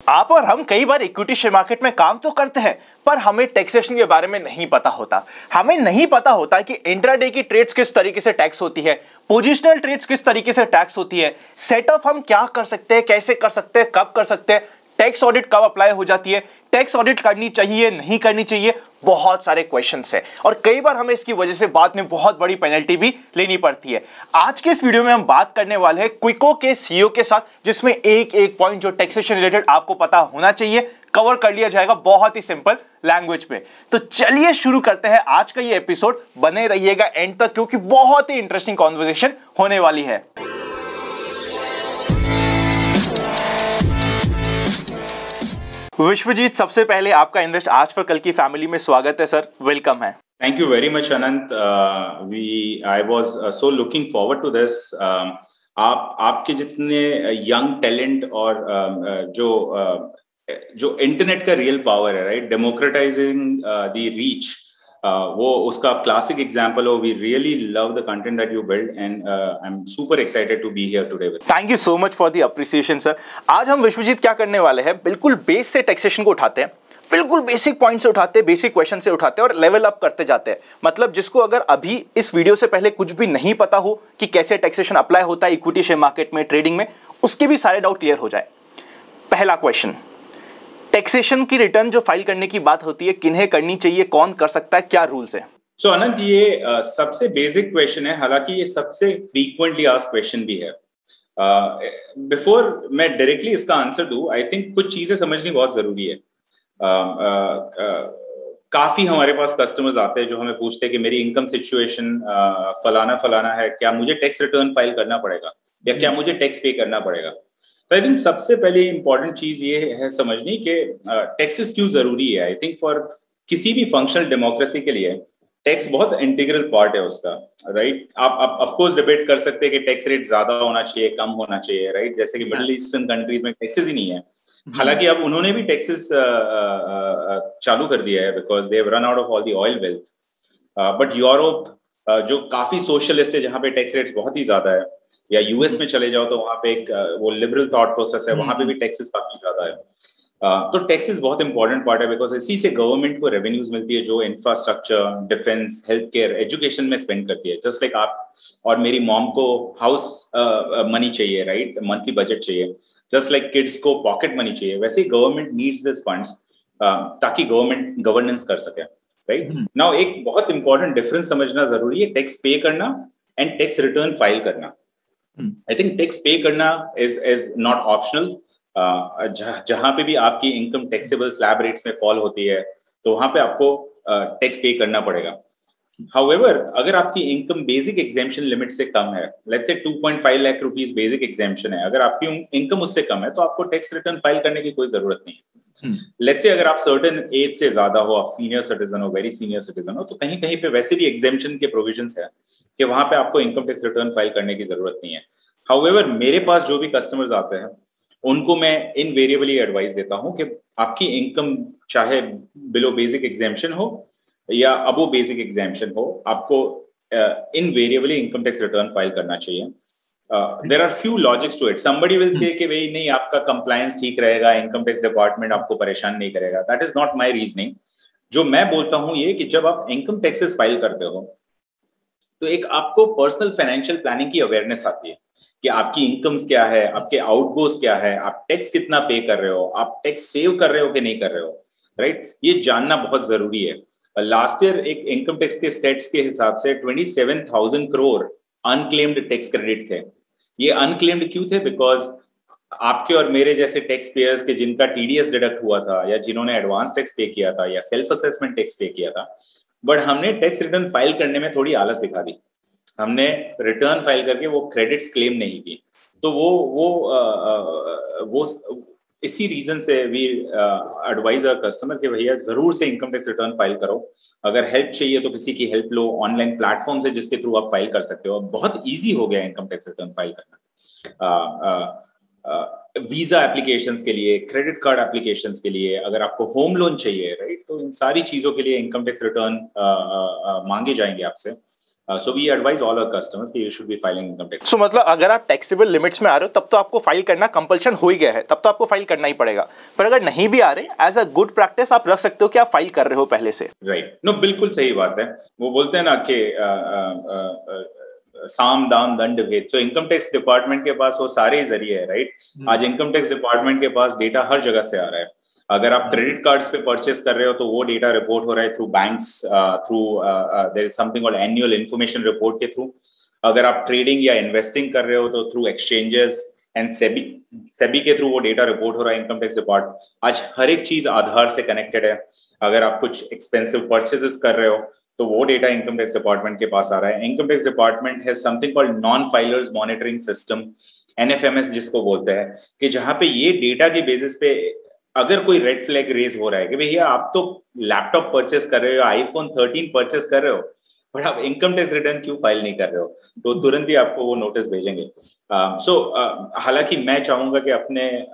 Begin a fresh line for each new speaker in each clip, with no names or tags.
आप और हम कई बार इक्विटी शेयर मार्केट में काम तो करते हैं, पर हमें टैक्सेशन के बारे में नहीं पता होता। हमें नहीं पता होता कि इंट्राडे की ट्रेड्स किस तरीके से टैक्स होती है, पोजिशनल ट्रेड्स किस तरीके से टैक्स होती है, सेट ऑफ हम क्या कर सकते हैं, कैसे कर सकते हैं, कब कर सकते हैं, टैक्स ऑडिट कब अप्लाई हो जाती है, टैक्स ऑडिट करनी चाहिए नहीं करनी चाहिए, बहुत सारे क्वेश्चंस हैं और कई बार हमें इसकी वजह से बाद में बहुत बड़ी पेनल्टी भी लेनी पड़ती है। आज के इस वीडियो में हम बात करने वाले हैं क्विको के सीईओ के साथ, जिसमें एक एक पॉइंट जो टैक्सेशन रिलेटेड आपको पता होना चाहिए कवर कर लिया जाएगा बहुत ही सिंपल लैंग्वेज में। तो चलिए शुरू करते हैं आज का ये एपिसोड। बने रहिएगा एंड तक क्योंकि बहुत ही इंटरेस्टिंग कॉन्वर्सेशन होने वाली है। विश्वजीत, सबसे पहले आपका इन्वेस्ट आज पर कल की फैमिली में स्वागत है सर, वेलकम है।
Thank you very much, Anant. I was so looking forward to this. आपके जितने यंग टैलेंट और जो इंटरनेट का रियल पावर है, राइट, डेमोक्रेटाइजिंग द रीच, वो उसका क्लासिक एग्जांपल हो। We really love the content that you build and I am super excited to be here today with.
Thank you so much for the appreciation sir. आज हम विश्वजीत क्या करने वाले हैं, बिल्कुल बेस से टैक्सेशन को उठाते हैं, बिल्कुल बेसिक पॉइंट से उठाते हैं, बेसिक क्वेश्चन से उठाते हैं और लेवल अप करते जाते हैं। मतलब जिसको अगर अभी इस वीडियो से पहले कुछ भी नहीं पता हो कि कैसे टैक्सेशन अप्लाई होता है इक्विटी शेयर मार्केट में, ट्रेडिंग में, उसके भी सारे डाउट क्लियर हो जाए। पहला क्वेश्चन, टैक्सेशन की रिटर्न जो फाइल करने की बात होती है, किन्हें करनी चाहिए, कौन कर सकता है, क्या रूल्स है?
सो अनंत, ये सबसे बेसिक क्वेश्चन है, हालांकि ये सबसे फ्रीक्वेंटली आस्क्ड क्वेश्चन भी है। बिफोर मैं डायरेक्टली इसका आंसर दूं, आई थिंक कुछ चीजें समझनी बहुत जरूरी है। काफी हमारे पास कस्टमर्स आते हैं जो हमें पूछते हैं कि मेरी इनकम सिचुएशन फलाना फलाना है, क्या मुझे टैक्स रिटर्न फाइल करना पड़ेगा या क्या मुझे टैक्स पे करना पड़ेगा। तो आई थिंक सबसे पहले इंपॉर्टेंट चीज ये है समझनी कि टैक्सेस क्यों जरूरी है। आई थिंक फॉर किसी भी फंक्शनल डेमोक्रेसी के लिए टैक्स बहुत इंटीग्रल पार्ट है उसका, राइट। आप ऑफ कोर्स डिबेट कर सकते हैं कि टैक्स रेट ज्यादा होना चाहिए, कम होना चाहिए, राइट। जैसे कि मिडिल ईस्टर्न कंट्रीज में टैक्सेस ही नहीं है, हालांकि अब उन्होंने भी टैक्सेस चालू कर दिया है because they have run out of all the oil wealth. But Europe जो काफी सोशलिस्ट है, जहाँ पे टैक्स रेट्स बहुत ही ज्यादा है, या यूएस में चले जाओ तो वहां पे एक वो लिबरल थॉट प्रोसेस है, वहां पे भी टैक्सेस काफी ज्यादा है। तो टैक्सेस बहुत इंपॉर्टेंट पार्ट है बिकॉज इसी से गवर्नमेंट को रेवेन्यूज मिलती है जो infrastructure, defence, health care, education में स्पेंड करती है। जस्ट लाइक आप और मेरी मॉम को हाउस मनी चाहिए, राइट, मंथली बजट चाहिए, जस्ट लाइक किड्स को पॉकेट मनी चाहिए, वैसे ही गवर्नमेंट नीड्स दिस फंड्स ताकि गवर्नमेंट गवर्नेंस कर सके, राइट। नाउ एक बहुत इंपॉर्टेंट डिफरेंस समझना जरूरी है, टैक्स पे करना एंड टैक्स रिटर्न फाइल करना। आई थिंक टैक्स पे करना इज नॉट ऑप्शनल। जहां पे भी आपकी इनकम टैक्सेबल स्लैब रेट्स में फॉल होती है तो वहां पे आपको टैक्स पे करना पड़ेगा। However, अगर आपकी इनकम बेसिक एग्जेम्पशन लिमिट से कम है, let's say 2.5 lakh rupees basic exemption है, अगर आपकी इनकम उससे कम है तो आपको टैक्स रिटर्न फाइल करने की कोई जरूरत नहीं है। लेट्स से अगर आप सर्टेन एज से ज्यादा हो, आप सीनियर सिटीजन हो, वेरी सीनियर सिटीजन हो, तो कहीं कहीं पे वैसे भी एग्जेम्पशन के प्रोविजंस है कि वहां पे आपको इनकम टैक्स रिटर्न फाइल करने की जरूरत नहीं है। हाउएवर, मेरे पास जो भी कस्टमर्स आते हैं उनको मैं इनवेरिएबली एडवाइस देता हूं कि आपकी इनकम चाहे बिलो बेसिक एग्जेम्पशन हो या अबो बेसिक एग्जेम्पशन हो, आपको invariably income tax return file करना चाहिए। There are few logics to it. Somebody will say कि भाई नहीं, आपका कंप्लायंस ठीक रहेगा, इनकम टैक्स डिपार्टमेंट आपको परेशान नहीं करेगा। That is not my reasoning. जो मैं बोलता हूं ये कि जब आप इनकम टैक्सेस फाइल करते हो तो एक आपको पर्सनल फाइनेंशियल प्लानिंग की अवेयरनेस आती है कि आपकी इनकम्स क्या है, आपके आउटगोस क्या है, आप टैक्स कितना पे कर रहे हो, आप टैक्स सेव कर रहे हो कि नहीं कर रहे हो, राइट। ये जानना बहुत जरूरी है। लास्ट ईयर एक इनकम टैक्स के स्टेट्स के हिसाब से 27,000 करोड़ अनक्लेम्ड टैक्स क्रेडिट थे। ये अनक्लेम्ड क्यों थे? बिकॉज आपके और मेरे जैसे टैक्स पेयर्स के जिनका टीडीएस डिडक्ट हुआ था या जिन्होंने एडवांस टैक्स पे किया था या सेल्फ असेसमेंट टैक्स पे किया था, बट हमने टैक्स रिटर्न फाइल करने में थोड़ी आलस दिखा दी। हमने रिटर्न फाइल करके वो क्रेडिट्स क्लेम नहीं की। तो वो इसी रीजन से वी एडवाइज आवर कस्टमर कि भैया जरूर से इनकम टैक्स रिटर्न फाइल करो। अगर हेल्प चाहिए तो किसी की हेल्प लो, ऑनलाइन प्लेटफॉर्म से जिसके थ्रू आप फाइल कर सकते हो। बहुत इजी हो गया इनकम टैक्स रिटर्न फाइल करना। वीजा एप्लीकेशंस के लिए, क्रेडिट कार्ड एप्लीकेशंस के लिए, अगर आपको होम लोन चाहिए, राइट, तो इन सारी चीजों के लिए इनकम टैक्स रिटर्न मांगे जाएंगे आपसे। So we advise all our customers कि you should be filing income tax.
So मतलब अगर आप टैक्सेबल लिमिट्स में आ रहे हो तब तो आपको फाइल करना कंपल्शन हो ही गया है, तब तो आपको फाइल करना ही पड़ेगा। पर अगर नहीं भी आ रहे, एज अ गुड प्रैक्टिस आप रख सकते हो कि आप फाइल कर रहे हो पहले से।
राइट, नो बिल्कुल सही बात है। वो बोलते हैं ना कि साम दाम दंड भेद। सो इनकम टैक्स डिपार्टमेंट के पास वो सारे जरिए है, राइट। आज इनकम टैक्स डिपार्टमेंट के पास डेटा हर जगह से आ रहा है। अगर आप क्रेडिट कार्ड्स पे परचेस कर रहे हो तो वो डेटा रिपोर्ट हो रहा है through banks, through their is something called annual information report के थ्रू। अगर आप ट्रेडिंग या इन्वेस्टिंग कर रहे हो तो थ्रू एक्सचेंजेस एंड सेबी के थ्रू वो डेटा रिपोर्ट हो रहा है इनकम टैक्स डिपार्टमेंट। आज हर एक चीज आधार से कनेक्टेड है। अगर आप कुछ एक्सपेंसिव परचेसेस कर रहे हो तो वो डेटा इनकम टैक्स डिपार्टमेंट के पास आ रहा है। Income tax department has something called non filers monitoring system, NFMS जिसको बोलते हैं, कि जहां पे ये डेटा के बेसिस पे अगर कोई रेड फ्लैग रेज हो रहा है कि भैया आप तो लैपटॉप परचेस कर रहे हो, iPhone 13 परचेस कर रहे हो, बट आप इनकम टैक्स रिटर्न क्यों फाइल नहीं कर रहे हो, तो तुरंत ही आपको वो नोटिस भेजेंगे। हालांकि मैं चाहूंगा कि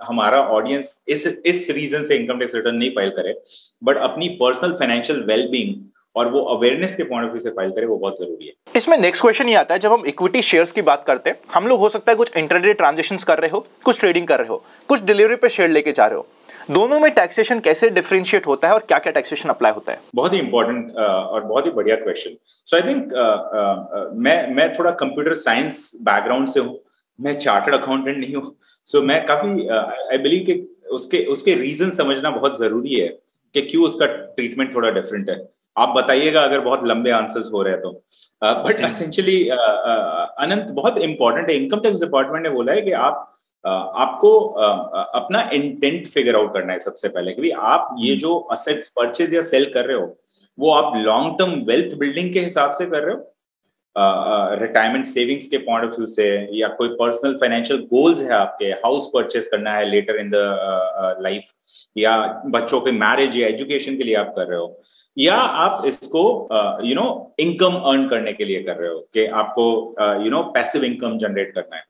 हमारा ऑडियंस इस रीजन से इनकम टैक्स रिटर्न नहीं फाइल करे, बट अपनी पर्सनल फाइनेंशियल वेलबींग और वो अवेयरनेस के पॉइंट ऑफ व्यू से फाइल करे, वो बहुत जरूरी है।
इसमें नेक्स्ट क्वेश्चन ये आता है, जब हम इक्विटी शेयर्स की बात करते हैं, हम लोग हो सकता है कुछ इंटरडे ट्रांजैक्शंस कर रहे हो, कुछ ट्रेडिंग कर रहे हो, कुछ डिलीवरी पे शेयर लेके जा रहे हो, दोनों में टैक्सेशन कैसे डिफरेंशिएट होता है और क्या क्या टैक्सेशन अप्लाई होता है?
बहुत ही इंपॉर्टेंट और बहुत ही बढ़िया क्वेश्चन। सो आई थिंक मैं थोड़ा कंप्यूटर साइंस बैकग्राउंड से हूँ, मैं चार्टर्ड अकाउंटेंट नहीं हूँ। सो मैं काफी आई बिलीव कि उसके रीजन समझना बहुत जरूरी है कि क्यों उसका ट्रीटमेंट थोड़ा डिफरेंट है। आप बताइएगा अगर बहुत लंबे आंसर्स हो रहे हैं तो। बट एसेंशियली अनंत बहुत इंपॉर्टेंट है। इनकम टैक्स डिपार्टमेंट ने बोला है कि आपको अपना इंटेंट फिगर आउट करना है सबसे पहले कि आप ये जो असेट्स परचेज या सेल कर रहे हो वो आप लॉन्ग टर्म वेल्थ बिल्डिंग के हिसाब से कर रहे हो, रिटायरमेंट सेविंग्स के पॉइंट ऑफ व्यू से, या कोई पर्सनल फाइनेंशियल गोल्स है आपके, हाउस परचेस करना है लेटर इन द लाइफ, या बच्चों के मैरिज या एजुकेशन के लिए आप कर रहे हो, या आप इसको इनकम अर्न करने के लिए कर रहे हो कि आपको पैसिव इनकम जनरेट करना है,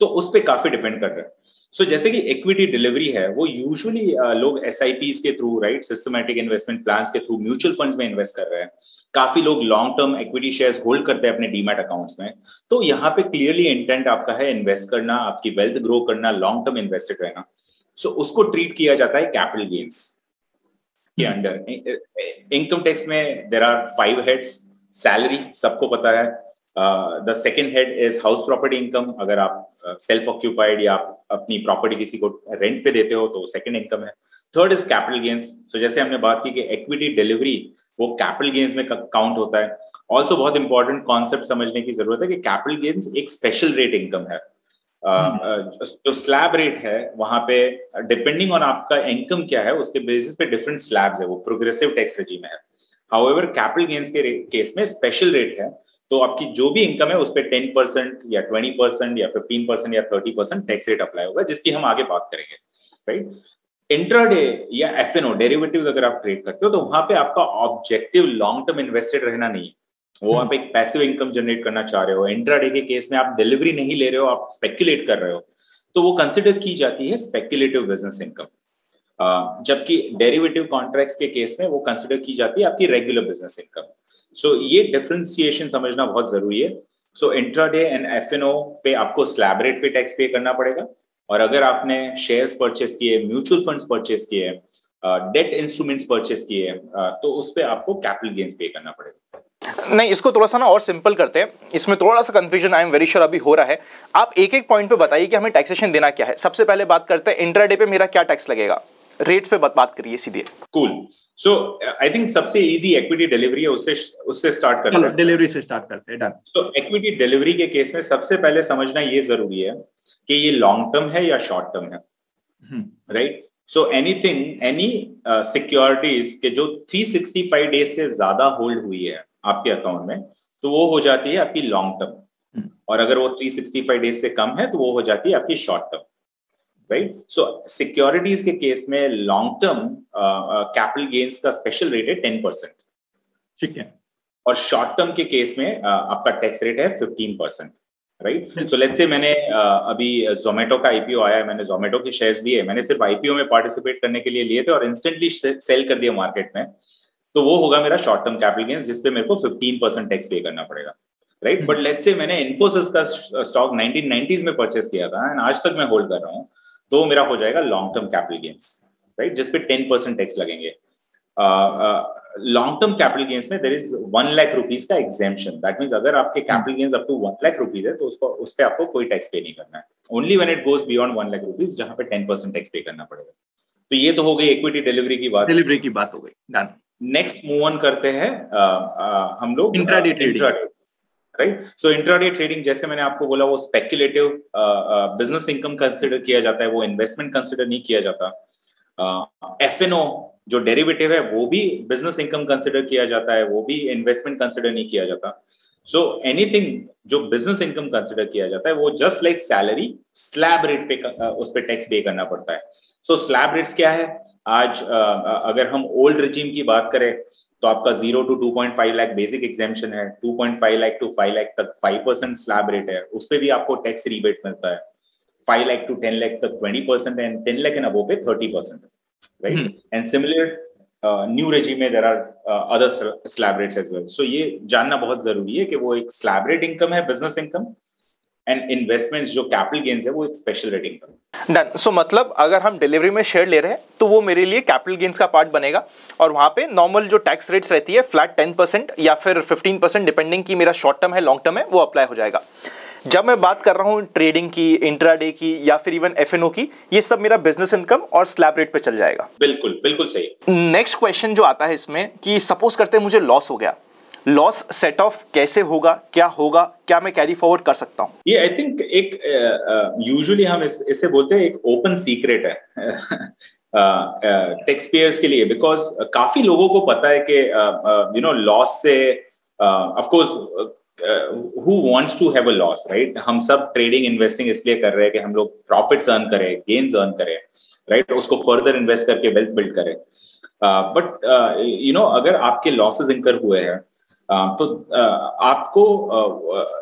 तो उस पर काफी डिपेंड कर रहा है। सो जैसे कि इक्विटी डिलीवरी है वो यूजुअली लोग SIPs के through, right, systematic investment plans के थ्रू म्यूचुअल फंड्स में इन्वेस्ट कर रहे हैं। काफी लोग long term equity shares hold करते हैं अपने डीमैट अकाउंट्स में। तो यहाँ पे क्लियरली इंटेंट आपका है इन्वेस्ट करना, आपकी वेल्थ ग्रो करना, लॉन्ग टर्म इन्वेस्टेड रहना। सो उसको ट्रीट किया जाता है कैपिटल गेन्स के अंडर। इनकम टैक्स में देयर आर 5 हेड्स। सैलरी सबको पता है। The second head is house property income. अगर आप सेल्फ ऑक्यूपाइड या आप अपनी प्रॉपर्टी किसी को रेंट पे देते हो तो सेकेंड इनकम है। Third is capital gains. So जैसे हमने बात की कि इक्विटी डिलीवरी वो कैपिटल गेन्स में काउंट होता है। ऑल्सो बहुत इंपॉर्टेंट कॉन्सेप्ट समझने की जरूरत है कि कैपिटल गेन्स एक स्पेशल रेट इनकम है। जो स्लैब रेट है वहां पे डिपेंडिंग ऑन आपका इनकम क्या है उसके बेसिस पे डिफरेंट स्लैब्स है, वो प्रोग्रेसिव टैक्स रेजिम है। हाउएवर कैपिटल गेन्स के केस में स्पेशल रेट है, तो आपकी जो भी इनकम है उस पर 10% या 20% या 15% या 30% टैक्स रेट अप्लाई होगा, जिसकी हम आगे बात करेंगे, राइट। इंट्राडे या FNO डेरिवेटिव्स अगर आप ट्रेड करते हो तो वहां पे आपका ऑब्जेक्टिव लॉन्ग टर्म इन्वेस्टेड रहना नहीं है, वो आप एक पैसिव इनकम जनरेट करना चाह रहे हो। इंट्राडे के केस में आप डिलीवरी नहीं ले रहे हो, आप स्पेक्युलेट कर रहे हो, तो वो कंसिडर की जाती है स्पेक्युलेटिव बिजनेस इनकम। जबकि डेरिवेटिव कॉन्ट्रैक्ट्स के केस में वो कंसिडर की जाती है आपकी रेगुलर बिजनेस इनकम। सो ये डिफरेंशिएशन समझना बहुत जरूरी है। सो इंट्राडे एंड FNO पे आपको स्लैब रेट पे टैक्स पे करना पड़ेगा, और अगर आपने शेयर्स परचेस किए, म्यूचुअल फंड्स परचेस किए, डेट इंस्ट्रूमेंट्स परचेस किए, तो उस पे आपको कैपिटल गेन्स पे करना पड़ेगा।
नहीं, इसको थोड़ा सा ना और सिंपल करते हैं, इसमें थोड़ा सा confusion I am very sure अभी हो रहा है। आप एक एक पॉइंट पे बताइए कि हमें टैक्सेशन देना क्या है। सबसे पहले बात करते हैं इंट्राडे पे मेरा क्या टैक्स लगेगा, रेट्स पे बात करिए सीधे।
कूल। सो आई थिंक सबसे इजी इक्विटी डिलीवरी है, उससे स्टार्ट करते हैं।
डिलीवरी से स्टार्ट करते हैं, डन।
तो इक्विटी डिलीवरी के केस में सबसे पहले समझना ये जरूरी है कि ये लॉन्ग टर्म है या शॉर्ट टर्म है, राइट। सो एनी सिक्योरिटीज के जो 365 डेज से ज्यादा होल्ड हुई है आपके अकाउंट में, तो वो हो जाती है आपकी लॉन्ग टर्म, और अगर वो 365 डेज से कम है तो वो हो जाती है आपकी शॉर्ट टर्म, राइट। सो सिक्योरिटीज के केस में लॉन्ग टर्म कैपिटल गेन्स का स्पेशल रेट है 10%,
ठीक है,
और शॉर्ट टर्म के केस में आपका टैक्स रेट है 15%, राइट। सो लेट्स से मैंने अभी जोमेटो का IPO आया है, मैंने जोमेटो के शेयर्स लिए, मैंने सिर्फ IPO में पार्टिसिपेट करने के लिए लिए थे और इंस्टेंटली सेल कर दिया मार्केट में, तो वो होगा मेरा शॉर्ट टर्म कैपिटल गेन्स, जिसपे मेरे को 15% टैक्स पे करना पड़ेगा। राइट। बट लेट्स से मैंने इन्फोसिस का स्टॉक 1990s में परचेस किया था एंड आज तक मैं होल्ड कर रहा हूँ, तो मेरा हो जाएगा long term capital gains, right, जिसपे 10% टैक्स लगेंगे। लॉन्ग टर्म कैपिटल गेन्स में देयर इज 1 लाख रुपीज का एग्जेम्पशन। दैट मींस अगर आपके capital gains up to 1 lakh rupees है तो उस पे आपको कोई टैक्स पे नहीं करना है। Only when it goes beyond 1 lakh rupees जहां पे 10% टैक्स पे करना पड़ेगा। तो ये तो हो गई इक्विटी डिलीवरी की बात,
डिलीवरी की बात हो गई, डन।
नेक्स्ट मूव ऑन करते हैं हम लोग
इंट्राडे ट्रेडिंग,
राइट। सो इंट्राडे ट्रेडिंग जैसे मैंने आपको बोला वो स्पेक्युलेटिव बिजनेस इनकम कंसिडर किया जाता है, वो इन्वेस्टमेंट कंसिडर नहीं किया जाता। एफएनओ जो डेरिवेटिव है वो भी बिजनेस इनकम कंसिडर किया जाता है, वो भी इन्वेस्टमेंट कंसिडर नहीं किया जाता। सो एनीथिंग जो बिजनेस इनकम कंसिडर किया जाता है वो just like salary slab rate पे उस पे टैक्स पे करना पड़ता है। सो स्लैब रेट्स क्या है? आज अगर हम ओल्ड रिजीम की बात करें तो आपका 0 to 2.5 लाख बेसिक एग्जेम्पशन है, 2.5 लाख to 5 लाख तक 5% स्लैब रेट है, उस पे भी आपको टैक्स रिबेट मिलता है। 5 लाख to 10 लाख तक 20% एंड 10 लाख एंड अबव पे 30%, right. And similar new regime में there are other slab rates as well. So ये जानना बहुत जरूरी है कि वो एक स्लैब रेट इनकम है बिजनेस इनकम, एंड इन्वेस्टमेंट्स जो कैपिटल गेन्स है वो एक special rate income.
Done. So मतलब अगर हम डिलीवरी में शेयर ले रहे हैं तो वो मेरे लिए कैपिटल गेन्स का पार्ट बनेगा और वहां पे नॉर्मल जो टैक्स रेट्स रहती है फ्लैट 10% या फिर 15% डिपेंडिंग की मेरा शॉर्ट टर्म है लॉन्ग टर्म है वो अप्लाई हो जाएगा। जब मैं बात कर रहा हूँ ट्रेडिंग की, इंट्राडे की या फिर इवन एफएनओ की, ये सब मेरा बिजनेस इनकम और स्लैब रेट पे चल जाएगा।
बिल्कुल बिल्कुल सही।
नेक्स्ट क्वेश्चन जो आता है इसमें कि सपोज करते हैं मुझे लॉस हो गया, लॉस सेट ऑफ कैसे होगा, क्या मैं कैरी फॉरवर्ड कर सकता हूं?
ये आई थिंक एक यूजुअली हम इसे बोलते हैं एक ओपन सीक्रेट है टैक्स पेयर्स के लिए, बिकॉज काफी लोगों को पता है कि यू नो लॉस से of course who wants to have a loss, right? हम सब ट्रेडिंग इन्वेस्टिंग इसलिए कर रहे हैं कि हम लोग प्रॉफिट्स अर्न करें, गेन्स अर्न करें, राइट, उसको फर्दर इन्वेस्ट करके वेल्थ बिल्ड करें। बट यू नो अगर आपके लॉसेस इंकर हुए हैं तो आपको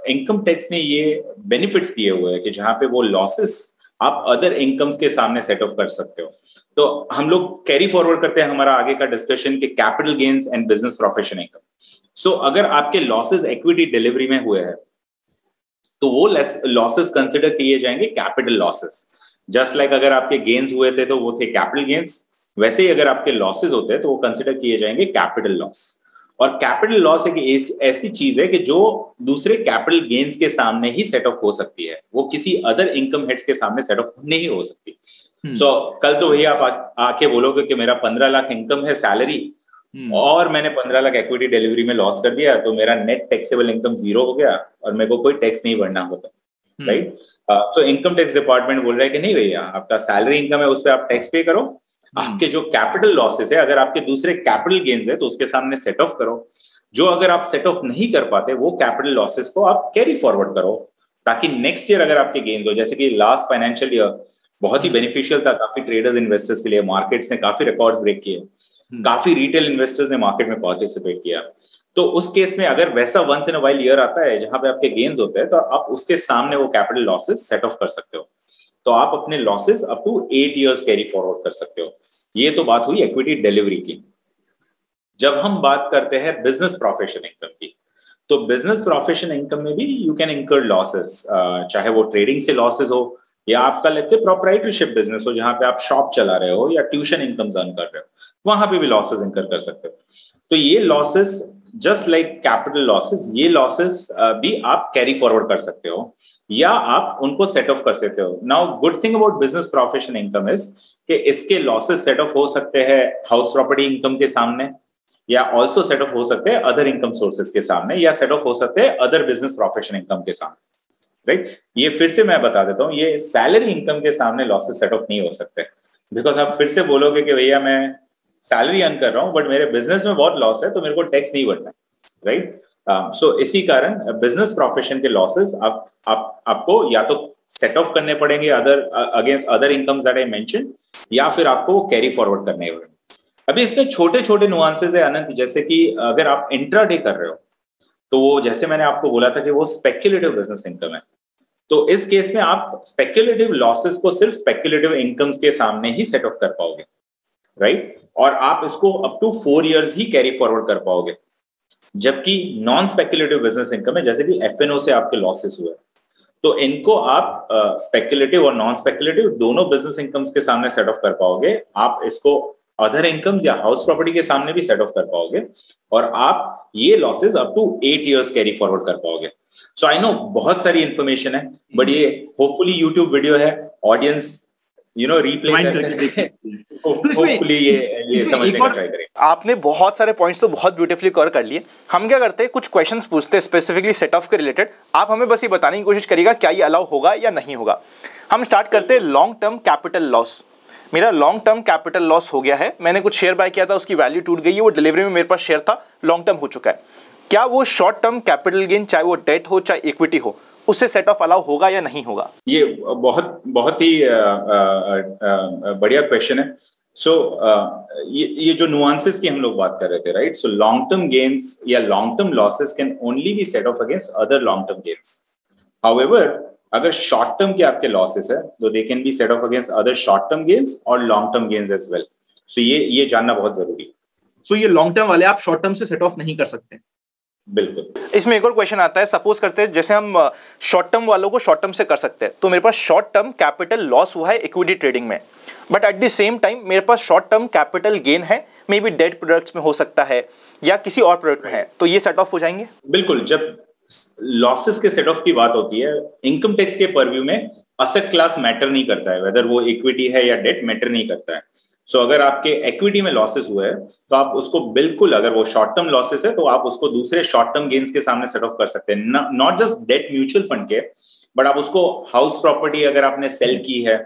इनकम टैक्स ने ये बेनिफिट्स दिए हुए हैं कि जहां पे वो लॉसेस आप अदर इनकम्स के सामने सेट ऑफ कर सकते हो। तो हम लोग कैरी फॉरवर्ड करते हैं हमारा आगे का डिस्कशन के capital gains and business profession income. So अगर आपके लॉसेस इक्विटी डिलीवरी में हुए हैं तो वो लॉसेस कंसिडर किए जाएंगे कैपिटल लॉसेस। जस्ट लाइक अगर आपके गेन्स हुए थे तो वो थे कैपिटल गेन्स, वैसे ही अगर आपके लॉसेस होते हैं तो वो कंसिडर किए जाएंगे कैपिटल लॉस। और कैपिटल लॉस एक ऐसी चीज है कि जो दूसरे कैपिटल गेन्स के सामने ही सेट ऑफ हो सकती है, वो किसी अदर इनकम हेड्स के सामने सेट ऑफ नहीं हो सकती। सो कल तो वही आप आके बोलोगे कि मेरा 15 लाख इनकम है सैलरी और मैंने 15 लाख इक्विटी डिलीवरी में लॉस कर दिया तो मेरा नेट टैक्सेबल इनकम 0 हो गया और मेरे को कोई टैक्स नहीं भरना होता, right. So income tax department बोल रहा है कि नहीं भैया, आपका सैलरी इनकम है उस पर आप टैक्स पे करो, आपके जो कैपिटल लॉसेस है अगर आपके दूसरे कैपिटल गेन्स है तो उसके सामने सेट ऑफ करो। जो अगर आप सेट ऑफ नहीं कर पाते वो कैपिटल लॉसेस को आप कैरी फॉरवर्ड करो, ताकि नेक्स्ट ईयर अगर आपके गेन्स हो, जैसे कि लास्ट फाइनेंशियल ईयर बहुत ही बेनिफिशियल था काफी ट्रेडर्स इन्वेस्टर्स के लिए, मार्केट्स ने काफी रिकॉर्ड्स ब्रेक किए, काफी रिटेल इन्वेस्टर्स ने मार्केट में पार्टिसिपेट किया। तो उस केस में अगर वैसा once in a while year आता है जहां पे आपके गेन्स होते हैं तो आप उसके सामने वो कैपिटल लॉसेस सेट ऑफ कर सकते हो, तो आप अपने losses up to 8 years carry forward कर सकते हो। ये तो बात हुई इक्विटी डिलीवरी की। जब हम बात करते हैं बिजनेस प्रोफेशन इनकम की, तो बिजनेस प्रोफेशन इनकम में भी यू कैन इंकर लॉसेस, चाहे वो ट्रेडिंग से लॉसेस हो या आपका लेट्स से प्रोप्राइटरशिप बिजनेस हो जहां पे आप शॉप चला रहे हो या ट्यूशन इनकम अर्न कर रहे हो, वहां पे भी लॉसेस इंकर कर सकते हो। तो ये losses just like capital losses, ये लॉसेस भी आप कैरी फॉरवर्ड कर सकते हो या आप उनको सेट ऑफ कर सकते हो। Now good thing about business profession income is कि इसके लॉसेस सेट ऑफ हो सकते हैं हाउस प्रॉपर्टी इनकम के सामने, या ऑल्सो सेट ऑफ हो सकते हैं अदर इनकम सोर्सेज के सामने, या सेट ऑफ हो सकते हैं अदर बिजनेस प्रोफेशन इनकम के सामने, राइट। ये फिर से मैं बता देता हूँ, ये सैलरी इनकम के सामने लॉसेस सेट ऑफ नहीं हो सकते, बिकॉज आप फिर से बोलोगे कि भैया मैं सैलरी अर्न कर रहा हूँ बट मेरे बिजनेस में बहुत लॉस है तो मेरे को टैक्स नहीं भरना, राइट। सो इसी कारण बिजनेस प्रोफेशन के लॉसेस आपको या तो सेट ऑफ करने पड़ेंगे other against other incomes that I mention, या फिर आपको कैरी फॉरवर्ड करने पड़ेंगे। अभी इसमें छोटे छोटे नुआंसेस है अनंत, जैसे कि अगर आप इंट्राडे कर रहे हो तो वो जैसे मैंने आपको बोला था कि वो स्पेक्युलेटिव बिजनेस इनकम है, तो इस केस में आप स्पेक्युलेटिव लॉसेस को सिर्फ स्पेक्युलेटिव इनकम्स के सामने ही सेट ऑफ कर पाओगे, राइट। और आप इसको अप टू 4 इयर्स ही कैरी फॉरवर्ड कर पाओगे। जबकि नॉन स्पेकुलेटिव बिजनेस इनकम है, जैसे कि एफएनओ से आपके लॉसेस हुए, तो इनको आप स्पेकुलेटिव और नॉन स्पेकुलेटिव दोनों बिजनेस इनकम्स के सामने सेट ऑफ कर पाओगे। आप इसको अदर इनकम्स या हाउस प्रॉपर्टी के सामने भी सेट ऑफ कर पाओगे, और आप ये losses up to 8 years carry forward कर पाओगे। सो आई नो बहुत सारी इंफॉर्मेशन है, बट ये होपफुली यूट्यूब वीडियो है, ऑडियंस रीप्ले करके होपफुली ये समझने का ट्राई करें।
आपने बहुत सारे पॉइंट्स तो बहुत ब्यूटीफुली कवर कर लिए। हम क्या करते हैं, कुछ क्वेश्चंस पूछते हैं स्पेसिफिकली सेट ऑफ के रिलेटेड, आप हमें बस ये बताने की कोशिश करिएगा क्या ये अलाउ होगा या नहीं होगा। हम स्टार्ट करते हैं लॉन्ग टर्म कैपिटल लॉस। मेरा लॉन्ग टर्म कैपिटल लॉस हो गया है, मैंने कुछ शेयर बाय किया था, उसकी वैल्यू टूट गई है, वो डिलीवरी में मेरे पास शेयर था, लॉन्ग टर्म हो चुका है। क्या वो शॉर्ट टर्म कैपिटल गेन, चाहे वो डेट हो चाहे इक्विटी हो, उससे सेट ऑफ अलाउ होगा या नहीं होगा?
ये बहुत ही बढ़िया क्वेश्चन है। सो ये जो नुआंसेस की हम लोग बात कर रहे थे, right? So long term gains या long term losses can only be set off against other long term gains. However, अगर शॉर्ट टर्म के आपके लॉसेस है तो they can be set off against other short term gains और long term gains as well. So ये जानना बहुत जरूरी है।
सो ये लॉन्ग टर्म वाले आप शॉर्ट टर्म से सेट ऑफ नहीं कर सकते?
बिल्कुल।
इसमें एक और क्वेश्चन आता है, सपोज करते हैं जैसे हम शॉर्ट टर्म वालों को शॉर्ट टर्म से कर सकते हैं, तो मेरे पास शॉर्ट टर्म कैपिटल लॉस हुआ है इक्विटी ट्रेडिंग में, but at the same time मेरे पास शॉर्ट टर्म कैपिटल गेन है, मे बी डेट प्रोडक्ट्स में हो सकता है या किसी और प्रोडक्ट में है, तो ये सेट ऑफ हो जाएंगे?
बिल्कुल। जब लॉसेस के सेट ऑफ की बात होती है, इनकम टैक्स के परव्यू में असेट क्लास मैटर नहीं करता है, वेदर वो इक्विटी है या डेट मैटर नहीं करता है। सो अगर आपके इक्विटी में लॉसेस हुए हैं तो आप उसको बिल्कुल, अगर वो शॉर्ट टर्म लॉसेस है तो आप उसको दूसरे शॉर्ट टर्म गेन्स के सामने सेट ऑफ कर सकते हैं, not just debt mutual fund के, बट आप उसको हाउस प्रॉपर्टी अगर आपने सेल की है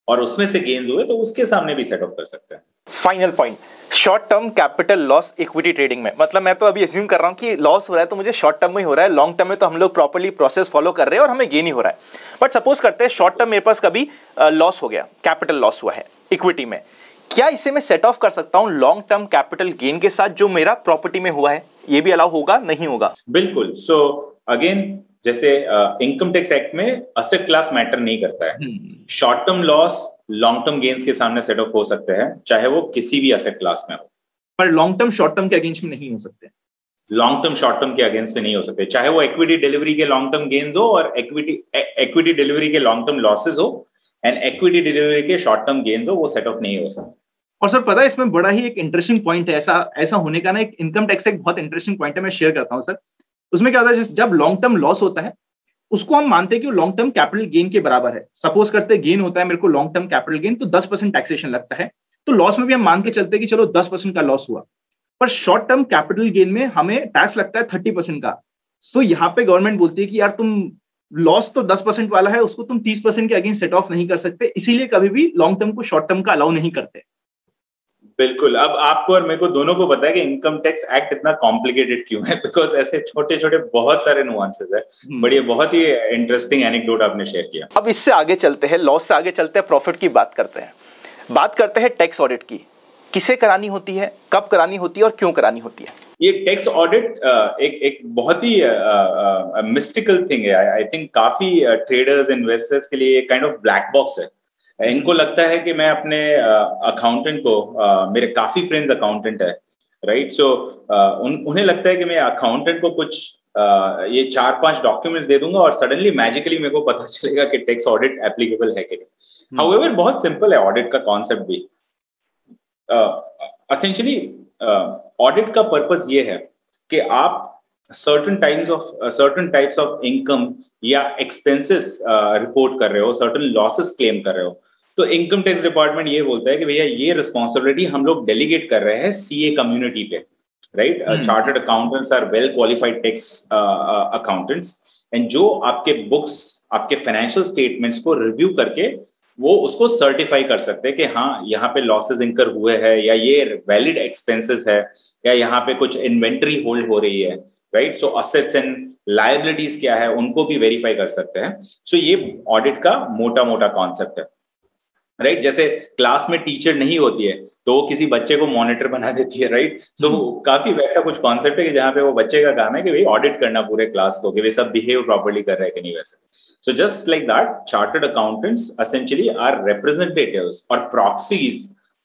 और उसमें से गेन्स हुए तो उसके सामने भी सेट ऑफ कर सकते हैं।
Final point, short term capital loss equity trading में, मतलब मैं तो अभी अज्यूम कर रहा हूं कि लॉस हो रहा है तो मुझे शॉर्ट टर्म में ही हो रहा है, लॉन्ग टर्म में तो हम लोग प्रॉपर्ली प्रोसेस फॉलो कर रहे हैं और हमें गेन ही हो रहा है। बट सपोज करते हैं शॉर्ट टर्म मेरे पास कभी लॉस हो गया, कैपिटल लॉस हुआ है इक्विटी में, क्या इसे मैं सेट ऑफ कर सकता हूं लॉन्ग टर्म कैपिटल गेन के साथ जो मेरा प्रॉपर्टी में हुआ है? ये भी अलाउ होगा, नहीं होगा?
बिल्कुल। सो अगेन, जैसे इनकम टैक्स एक्ट में असेट क्लास मैटर नहीं करता है, short term loss long term gains के सामने सेट ऑफ हो सकते हैं, चाहे वो किसी भी असेट क्लास में हो।
पर लॉन्ग टर्म शॉर्ट टर्म के अगेंस्ट में नहीं हो सकते?
लॉन्ग टर्म शॉर्ट टर्म के अगेंस्ट में नहीं हो सकते, चाहे वो इक्विटी डिलीवरी के लॉन्ग टर्म गेन्स हो और इक्विटी डिलीवरी के लॉन्ग टर्म लॉसेस हो, एंड इक्विटी डिलीवरी के शॉर्ट टर्म गेन्स हो, वो सेट ऑफ नहीं हो सकते।
और सर पता है इसमें बड़ा ही एक इंटरेस्टिंग पॉइंट है, ऐसा होने का ना, एक इनकम टैक्स एक बहुत इंटरेस्टिंग पॉइंट है, मैं शेयर करता हूं सर। उसमें क्या होता है, जब लॉन्ग टर्म लॉस होता है उसको हम मानते हैं कि वो लॉन्ग टर्म कैपिटल गेन के बराबर है। सपोज करते हैं गेन होता है मेरे को लॉन्ग टर्म कैपिटल गेन, तो 10% टैक्सेशन लगता है, तो लॉस में भी हम मान के चलते हैं कि चलो 10% का लॉस हुआ। पर शॉर्ट टर्म कैपिटल गेन में हमें टैक्स लगता है 30% का। सो यहाँ पे गवर्नमेंट बोलती है कि यार तुम लॉस तो 10% वाला है, उसको तुम 30% के अगेंस्ट सेट ऑफ नहीं कर सकते, इसीलिए कभी भी लॉन्ग टर्म को शॉर्ट टर्म का अलाउ नहीं करते।
बिल्कुल। अब आपको और मेरे को दोनों को पता है कि इनकम टैक्स एक्ट इतना कॉम्प्लिकेटेड क्यों है, बिकॉज ऐसे छोटे छोटे बहुत सारे नुआंसेस है, बट ये बहुत ही इंटरेस्टिंग एनेक्डोट आपने शेयर किया।
अब इससे आगे चलते हैं, लॉस से आगे चलते हैं, प्रॉफिट की बात करते हैं टैक्स ऑडिट की। किसे करानी होती है, कब करानी होती है और क्यों करानी होती है?
ये टैक्स ऑडिट एक बहुत ही मिस्टिकल थिंग है। आई थिंक काफी ट्रेडर्स इन्वेस्टर्स के लिए काइंड ऑफ ब्लैक बॉक्स है। इनको लगता है कि मैं अपने अकाउंटेंट को, मेरे काफी फ्रेंड्स अकाउंटेंट है, राइट? सो उन्हें लगता है कि मैं अकाउंटेंट को कुछ ये 4-5 डॉक्यूमेंट्स दे दूंगा और सडनली मैजिकली मेरे को पता चलेगा कि टैक्स ऑडिट एप्लीकेबल है कि नहीं। हाउएवर बहुत सिंपल है ऑडिट का कॉन्सेप्ट भी। एसेंशियली ऑडिट का पर्पस ये है कि आप सर्टेन टाइप्स ऑफ इनकम या एक्सपेंसेस रिपोर्ट कर रहे हो, सर्टेन लॉसेस क्लेम कर रहे हो, तो इनकम टैक्स डिपार्टमेंट ये बोलता है कि भैया ये रिस्पॉन्सिबिलिटी हम लोग डेलीगेट कर रहे हैं सीए कम्युनिटी पे, right? Chartered accountants are well qualified tax accountants, and जो आपके बुक्स, आपके फाइनेंशियल स्टेटमेंट्स को रिव्यू करके वो उसको सर्टिफाई कर सकते हैं कि हाँ यहाँ पे लॉसेस इंकर हुए हैं, या ये वैलिड एक्सपेंसेस है, या यहाँ पे कुछ इन्वेंट्री होल्ड हो रही है, right? So assets and liabilities क्या है उनको भी वेरीफाई कर सकते हैं। सो ये ऑडिट का मोटा मोटा कॉन्सेप्ट है, राइट? जैसे क्लास में टीचर नहीं होती है तो वो किसी बच्चे को मॉनिटर बना देती है, राइट? सो काफी वैसा कुछ कॉन्सेप्ट है कि जहाँ पे वो बच्चे का काम है कि भाई ऑडिट करना पूरे क्लास को, कि वे सब बिहेव प्रॉपर्ली कर रहे हैं कि नहीं वैसे। So just like that, chartered accountants essentially are representatives or proxies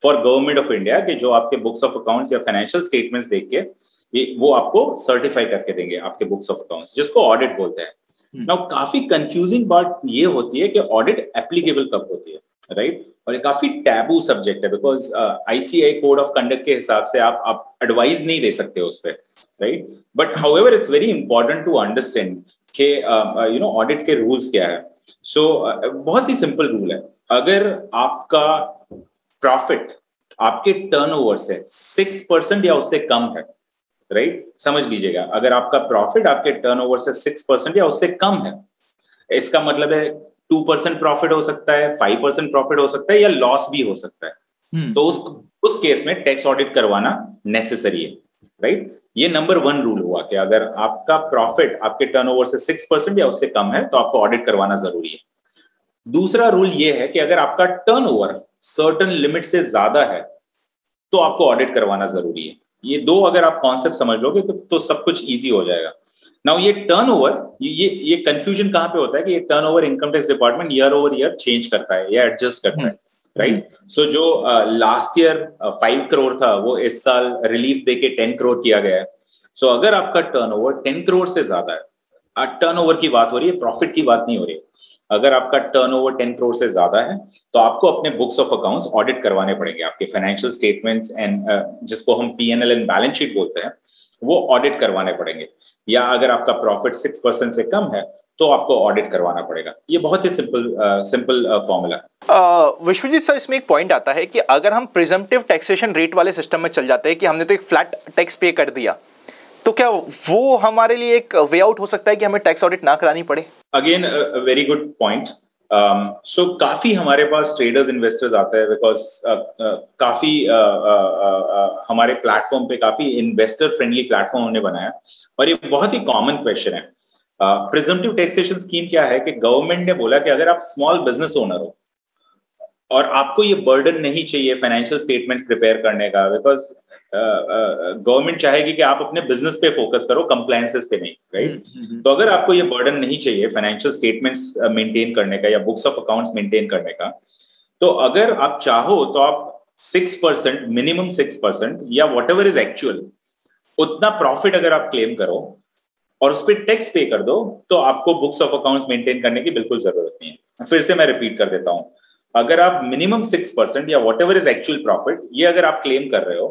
for government of India, कि जो आपके books of accounts या financial statements देख के वो आपको सर्टिफाई करके देंगे आपके बुक्स ऑफ अकाउंट्स, जिसको ऑडिट बोलते हैं। नाउ काफी कंफ्यूजिंग बात ये होती है कि ऑडिट एप्लीकेबल कब होती है, राइट? और ये काफी टैबू सब्जेक्ट है, because ICI code of conduct के हिसाब से आप एडवाइस नहीं दे सकते उस पर, right? But however it's very important to understand कि यू नो ऑडिट के रूल्स क्या है। सो बहुत ही सिंपल रूल है, अगर आपका प्रॉफिट आपके टर्नओवर से 6% या उससे कम है, राइट? समझ लीजिएगा, अगर आपका प्रॉफिट आपके टर्नओवर से 6% या उससे कम है, इसका मतलब है 2% प्रॉफिट हो सकता है, 5% प्रॉफिट हो सकता है, या लॉस भी हो सकता है। तो उस केस में टैक्स ऑडिट करवाना नेसेसरी है, राइट? ये नंबर 1 रूल हुआ कि अगर आपका प्रॉफिट आपके टर्नओवर से 6% या उससे कम है तो आपको ऑडिट करवाना जरूरी है। दूसरा रूल ये है कि अगर आपका टर्नओवर सर्टेन लिमिट से ज्यादा है तो आपको ऑडिट करवाना जरूरी है। ये 2 अगर आप कॉन्सेप्ट समझ लोगे तो सब कुछ इजी हो जाएगा। नाउ ये टर्नओवर, ये कंफ्यूजन कहां पे होता है कि ये turnover income tax department year over year change करता है या एडजस्ट करता है, राइट? सो जो लास्ट ईयर 5 करोड़ था वो इस साल रिलीफ देके 10 करोड़ किया गया है। सो अगर आपका टर्नओवर 10 करोड़ से ज्यादा है, टर्नओवर की बात हो रही है, प्रॉफिट की बात नहीं हो रही है, अगर आपका टर्नओवर 10 करोड़ से ज्यादा है तो आपको अपने बुक्स ऑफ अकाउंट्स ऑडिट करवाने पड़ेंगे। आपके फाइनेंशियल स्टेटमेंट्स एंड जिसको हम पीएनएल एंड बैलेंस शीट बोलते हैं वो ऑडिट करवाने पड़ेंगे। या अगर आपका प्रॉफिट 6% से कम है तो आपको ऑडिट करवाना पड़ेगा। ये बहुत ही सिंपल फॉर्मूला है।
विश्वजीत सर, इसमें एक पॉइंट आता है कि अगर हम प्रिजम्पटिव टैक्सेशन रेट वाले सिस्टम में चल जाते हैं कि हमने तो एक फ्लैट टैक्स पे कर दिया, तो क्या वो हमारे लिए एक वे आउट हो सकता है कि हमें टैक्स ऑडिट ना करानी पड़े?
Again very good point. So काफी हमारे पास ट्रेडर्स इन्वेस्टर्स आते हैं, बिकॉज काफी हमारे प्लेटफॉर्म पे काफी इन्वेस्टर फ्रेंडली प्लेटफॉर्म हमने बनाया, और ये बहुत ही कॉमन क्वेश्चन है। प्रिजम्पटिव टैक्सेशन स्कीम क्या है कि गवर्नमेंट ने बोला कि अगर आप स्मॉल बिजनेस ओनर हो और आपको ये बर्डन नहीं चाहिए फाइनेंशियल स्टेटमेंट्स प्रिपेयर करने का, बिकॉज गवर्नमेंट चाहेगी कि आप अपने बिजनेस पे फोकस करो, कंप्लायंसेस पे नहीं, राइट? तो अगर आपको ये बर्डन नहीं चाहिए फाइनेंशियल स्टेटमेंट्स मेंटेन करने का या बुक्स ऑफ अकाउंट्स मेंटेन करने का, तो अगर आप चाहो तो आप 6%, मिनिमम 6% या व्हाटएवर इज एक्चुअल, उतना प्रॉफिट अगर आप क्लेम करो और उस पर टैक्स पे कर दो तो आपको बुक्स ऑफ अकाउंट्स मेंटेन करने की बिल्कुल जरूरत नहीं है। फिर से मैं रिपीट कर देता हूं, अगर आप मिनिमम 6% या व्हाटएवर इज एक्चुअल प्रॉफिट ये अगर आप क्लेम कर रहे हो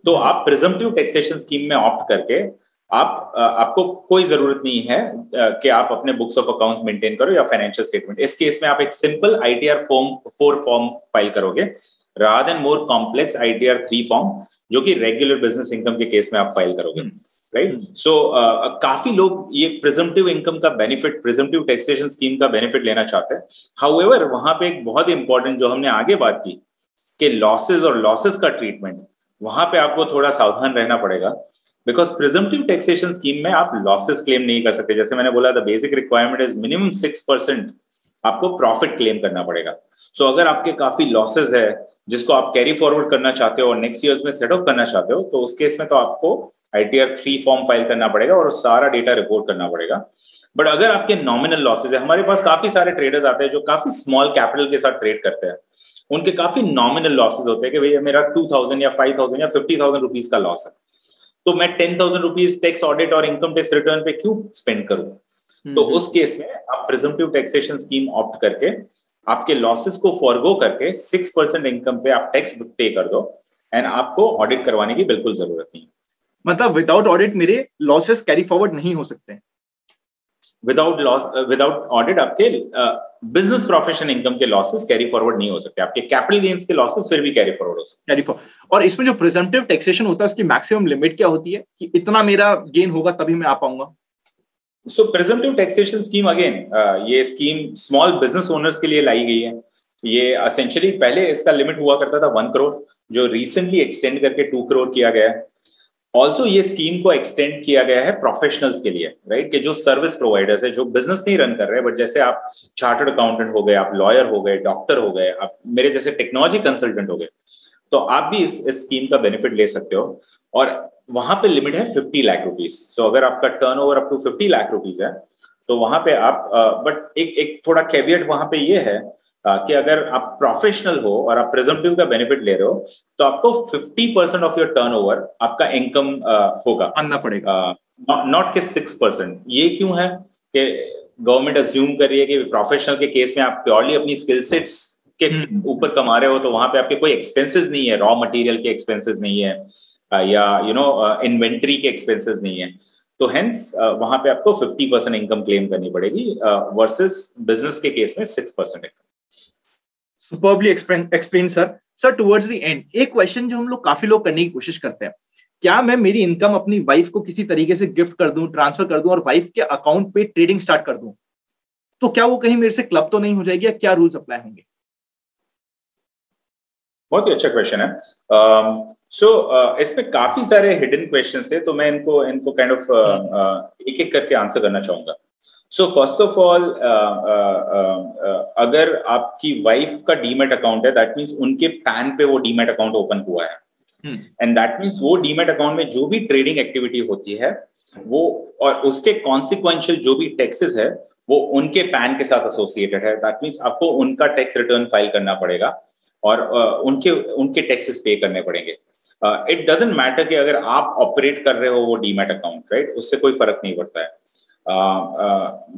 तो आप प्रिजम्पटिव टैक्सेशन स्कीम में ऑप्ट करके आपको कोई जरूरत नहीं है कि आप अपने बुक्स ऑफ अकाउंट्स मेंटेन करो या फाइनेंशियल स्टेटमेंट। इस केस में आप एक simple ITR form 4 form file करोगे rather than more complex ITR 3 form जो कि रेगुलर बिजनेस इनकम के केस में आप फाइल करोगे, राइट? सो काफी लोग ये प्रिजम्पटिव इनकम का बेनिफिट, प्रिजम्पटिव टैक्सेशन स्कीम का बेनिफिट लेना चाहते हैं। हाउएवर वहां पे एक बहुत इंपॉर्टेंट जो हमने आगे बात की कि लॉसेस और लॉसेस का ट्रीटमेंट, वहां पे आपको थोड़ा सावधान रहना पड़ेगा, बिकॉज प्रिजम्पटिव टैक्सेशन स्कीम में आप लॉसेस क्लेम नहीं कर सकते। जैसे मैंने बोला, the basic requirement is minimum 6% आपको प्रॉफिट क्लेम करना पड़ेगा। सो अगर आपके काफी लॉसेस है जिसको आप कैरी फॉरवर्ड करना चाहते हो और नेक्स्ट ईयर्स में सेटअप करना चाहते हो, तो उस केस में तो आपको ITR 3 फॉर्म फाइल करना पड़ेगा और सारा डेटा रिपोर्ट करना पड़ेगा। बट अगर आपके नॉमिनल लॉसेस है, हमारे पास काफी सारे ट्रेडर्स आते हैं जो काफी स्मॉल कैपिटल के साथ ट्रेड करते हैं, उनके काफी नॉमिनल लॉसेस होते हैं कि भैया मेरा 2000 या 5000 या 50,000 रुपीज का लॉस है, तो मैं 10,000 रुपीज टैक्स ऑडिट और इनकम टैक्स रिटर्न पे क्यों स्पेंड करूं? तो उस केस में आप प्रिजम्पटिव टैक्सेशन स्कीम ऑप्ट करके आपके लॉसेस को फॉरगो करके 6% इनकम पे आप टैक्स पे कर दो एंड आपको ऑडिट करवाने की बिल्कुल जरूरत नहीं।
मतलब विदाउट ऑडिट मेरे लॉसेस कैरी फॉरवर्ड नहीं हो सकते?
विदाउट ऑडिट आपके बिजनेस प्रोफेशन इनकम के लॉसेस कैरी फॉरवर्ड नहीं हो सकते, आपके कैपिटल गेन्स के लॉसेस फिर भी कैरी फॉरवर्ड हो सकते।
और इसमें जो प्रिजम्पटिव टैक्सेशन होता है उसकी मैक्सिमम लिमिट क्या होती है कि इतना मेरा गेन होगा तभी मैं आ पाऊंगा?
सो प्रिजम्पटिव टैक्सेशन स्कीम अगेन ये स्कीम स्मॉल बिजनेस ओनर्स के लिए लाई गई है। ये एसेंशियली पहले इसका लिमिट हुआ करता था 1 करोड़, जो रिसेंटली एक्सटेंड करके 2 करोड़ किया गया है। ऑल्सो ये स्कीम को एक्सटेंड किया गया है प्रोफेशनल्स के लिए, राइट? कि जो सर्विस प्रोवाइडर्स है, जो बिजनेस नहीं रन कर रहे, बट जैसे आप चार्टर्ड अकाउंटेंट हो गए, आप लॉयर हो गए, डॉक्टर हो गए, आप मेरे जैसे टेक्नोलॉजी कंसल्टेंट हो गए, तो आप भी इस स्कीम का बेनिफिट ले सकते हो। और वहां पे लिमिट है 50 लाख रुपीज। तो अगर आपका turnover up to 50 lakh rupees है तो वहां पे आप बट एक थोड़ा कैवियट वहां पे ये है कि अगर आप प्रोफेशनल हो और आप प्रिजम्पटिव का बेनिफिट ले रहे हो तो आपको 50% ऑफ योर टर्नओवर आपका इनकम होगा,
मानना पड़ेगा,
नॉट के 6%। ये क्यों है कि गवर्नमेंट अज्यूम कर रही है कि प्रोफेशनल के केस में आप प्योरली अपनी स्किल सेट्स के ऊपर कमा रहे हो, तो वहां पे आपके कोई एक्सपेंसेस नहीं है, रॉ मटेरियल के एक्सपेंसेस नहीं है, या इन्वेंट्री के एक्सपेंसेस नहीं है, तो हेंस वहां पे आपको 50% इनकम क्लेम करनी पड़ेगी वर्सेस बिजनेस के केस में 6% income.
Superbly explain sir. Sir towards the end एक क्वेश्चन जो हम लोग काफी लोग करने की कोशिश करते हैं, क्या मैं मेरी इनकम अपनी वाइफ को किसी तरीके से गिफ्ट कर दूं, ट्रांसफर कर दूं और वाइफ के अकाउंट पे ट्रेडिंग स्टार्ट कर दूं, तो क्या वो कहीं मेरे से क्लब तो नहीं हो जाएगी, या क्या रूल्स अप्लाई होंगे?
बहुत ही अच्छा क्वेश्चन है। इसमें काफी सारे हिडन क्वेश्चंस थे, तो मैं इनको काइंड ऑफ एक एक करके आंसर करना चाहूंगा। सो फर्स्ट ऑफ ऑल, अगर आपकी वाइफ का डीमैट अकाउंट है, दैट मीन्स उनके पैन पे वो डीमैट अकाउंट ओपन हुआ है, एंड दैट मीन्स वो डीमैट अकाउंट में जो भी ट्रेडिंग एक्टिविटी होती है वो और उसके कॉन्सिक्वेंशियल जो भी टैक्सेस है वो उनके पैन के साथ एसोसिएटेड है। दैट मीन्स आपको उनका टैक्स रिटर्न फाइल करना पड़ेगा और उनके टैक्सेस पे करने पड़ेंगे। इट डजंट मैटर कि अगर आप ऑपरेट कर रहे हो वो डीमैट अकाउंट, राइट, उससे कोई फर्क नहीं पड़ता है।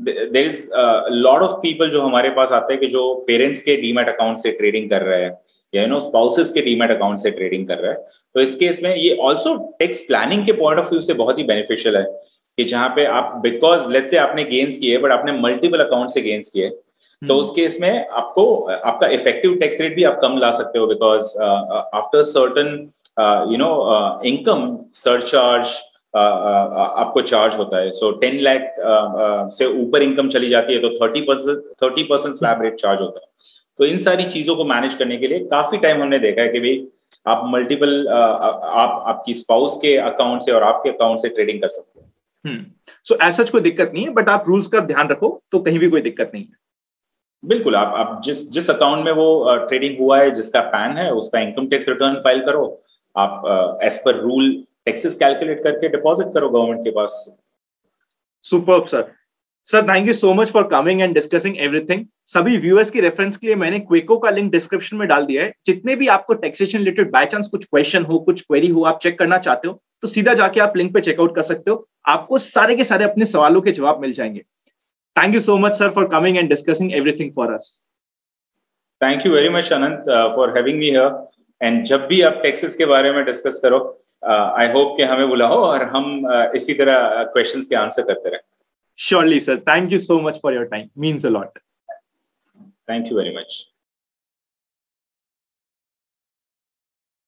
There is lot of people जो हमारे पास आते हैं कि जो पेरेंट्स के डीमैट अकाउंट से ट्रेडिंग कर रहे हैं या स्पाउसेस के डीमैट अकाउंट से ट्रेडिंग कर रहे हैं, तो इस केस में ये ऑल्सो टैक्स प्लानिंग के पॉइंट ऑफ व्यू से बहुत ही बेनिफिशियल है कि जहां पे आप, बिकॉज लेट्स से आपने गेन्स किए बट आपने मल्टीपल अकाउंट से गेन्स किए, तो उस केस में आपको आपका इफेक्टिव टैक्स रेट भी आप कम ला सकते हो, because after certain income surcharge आपको चार्ज होता है। सो 10 लाख से ऊपर इनकम चली जाती है तो 30% स्लैब रेट चार्ज होता है। तो इन सारी चीजों को मैनेज करने के लिए काफी टाइम हमने देखा है कि भाई आप मल्टीपल आप आपकी स्पाउस के अकाउंट से और आपके अकाउंट से ट्रेडिंग कर सकते हैं।
सो ऐसा कोई दिक्कत नहीं है, बट आप रूल्स का ध्यान रखो तो कहीं भी कोई दिक्कत नहीं है।
बिल्कुल, आप जिस अकाउंट में वो ट्रेडिंग हुआ है, जिसका पैन है, उसका इनकम टैक्स रिटर्न फाइल करो, आप as per rule taxes calculate करके डिपॉजिट करो गवर्नमेंट के पास।
Superb sir. Sir thank you so much for coming and discussing everything. सभी व्यूअर्स की रेफरेंस के लिए मैंने क्विको का लिंक डिस्क्रिप्शन में डाल दिया है। जितने भी आपको टैक्सेशन रिलेटेड बाय चांस कुछ क्वेश्चन हो, कुछ क्वेरी हो, आप चेक करना चाहते हो तो सीधा जाके आप लिंक पे चेकआउट कर सकते हो, आपको सारे के सारे अपने सवालों के जवाब मिल जाएंगे। Thank you so much sir for coming and discussing everything for us.
Thank you very much Anant for having me here, and जब भी आप टैक्सेस के बारे में डिस्कस करो, आई होप कि हमें बुलाओ और हम इसी तरह क्वेश्चंस के आंसर करते रहें।
Surely, sir. Thank you so much for your time. Means a lot.
Thank you very much.